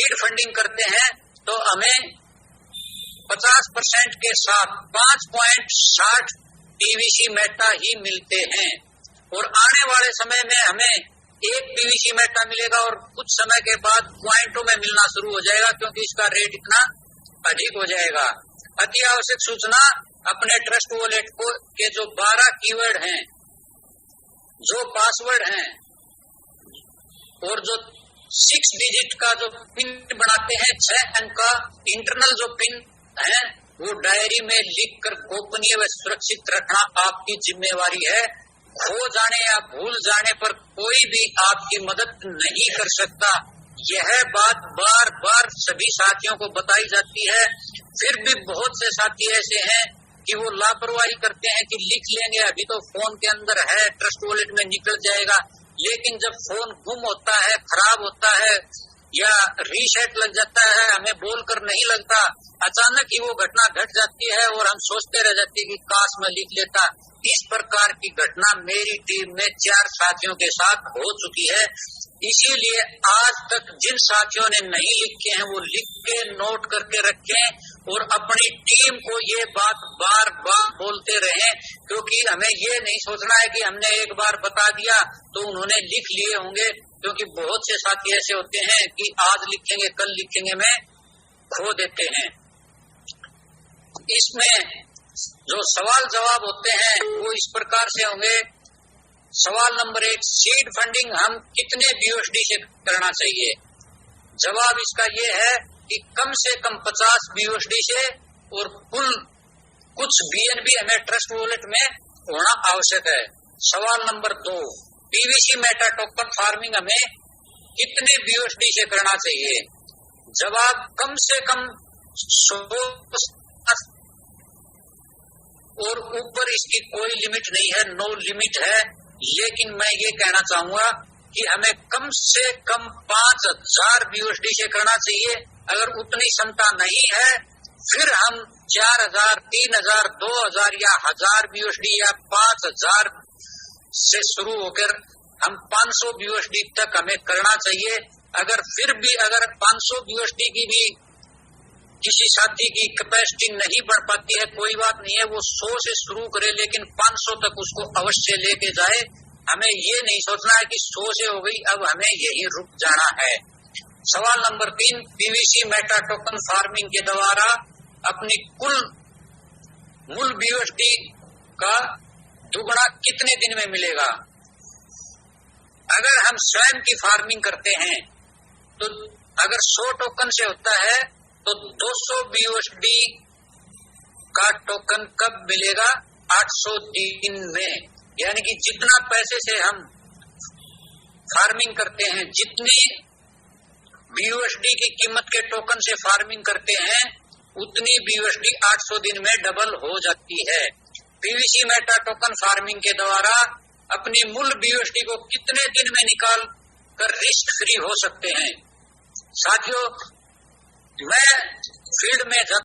Seed funding करते हैं तो हमें 50% के साथ 5.60 पीवीसी मेटा ही मिलते हैं, और आने वाले समय में हमें 1 पीवीसी मेटा मिलेगा और कुछ समय के बाद पॉइंटों में मिलना शुरू हो जाएगा, क्योंकि इसका रेट इतना अधिक हो जाएगा। अति आवश्यक सूचना, अपने ट्रस्ट वॉलेट को के जो 12 कीवर्ड हैं, जो पासवर्ड हैं और जो 6 डिजिट का जो पिन बनाते हैं, 6 अंक का इंटरनल जो पिन है, वो डायरी में लिखकर गोपनीय व सुरक्षित रखना आपकी जिम्मेवारी है। खो जाने या भूल जाने पर कोई भी आपकी मदद नहीं कर सकता। यह बात बार बार सभी साथियों को बताई जाती है, फिर भी बहुत से साथी ऐसे हैं कि वो लापरवाही करते हैं कि लिख लेंगे, अभी तो फोन के अंदर है, ट्रस्ट वॉलेट में निकल जाएगा। लेकिन जब फोन गुम होता है, खराब होता है या रीसेट लग जाता है, हमें बोलकर नहीं लगता, अचानक ही वो घटना घट जाती है और हम सोचते रह जाते हैं कि काश मैं लिख लेता। इस प्रकार की घटना मेरी टीम में 4 साथियों के साथ हो चुकी है। इसीलिए आज तक जिन साथियों ने नहीं लिखे हैं वो लिख के नोट करके रखें और अपनी टीम को ये बात बार बार बोलते रहें, क्योंकि हमें ये नहीं सोचना है कि हमने एक बार बता दिया तो उन्होंने लिख लिए होंगे, क्योंकि बहुत से साथी ऐसे होते हैं कि आज लिखेंगे कल लिखेंगे में खो देते हैं। इसमें जो सवाल जवाब होते हैं वो इस प्रकार से होंगे। सवाल नंबर 1, सीड फंडिंग हम कितने बीयूएसडी से करना चाहिए? जवाब इसका ये है कि कम से कम 50 बीयूएसडी से, और कुल कुछ बीएनबी हमें ट्रस्ट वॉलेट में होना आवश्यक है। सवाल number 2, PVC Meta token farming हमें कितने बीयूएसडी से करना चाहिए? जवाब कम से कम 100 और ऊपर इसकी कोई लिमिट नहीं है, नो लिमिट है। लेकिन मैं ये कहना चाहूंगा कि हमें कम से कम 5000 बीयूएसडी से करना चाहिए। अगर उतनी क्षमता नहीं है फिर हम 4000, 3000, 2000 या 1000 बीयूएसडी या 5000 से शुरू होकर हम 500 बीयूएसडी तक हमें करना चाहिए। अगर फिर भी अगर 500 बीयूएसडी की भी किसी साथी की कैपेसिटी नहीं बढ़ पाती है, कोई बात नहीं है, वो 100 से शुरू करे, लेकिन 500 तक उसको अवश्य लेके जाए। हमें ये नहीं सोचना है कि 100 से हो गई अब हमें यही रुक जाना है। सवाल number 3, PVC Meta token farming के द्वारा अपनी कुल मूल बीयूएसडी का दुगना कितने दिन में मिलेगा? अगर हम स्वयं की फार्मिंग करते हैं तो अगर 100 टोकन से होता है तो 200 बीयूएसडी का टोकन कब मिलेगा? 800 दिन में। यानी कि जितना पैसे से हम फार्मिंग करते हैं, जितनी बीयूएसडी की कीमत के टोकन से फार्मिंग करते हैं, उतनी बीयूएसडी 800 दिन में डबल हो जाती है। पीवीसी मेटा टोकन फार्मिंग के द्वारा अपनी मूल बीयूएसडी को कितने दिन में निकाल कर रिस्क फ्री हो सकते हैं? साथियों, मैं फील्ड में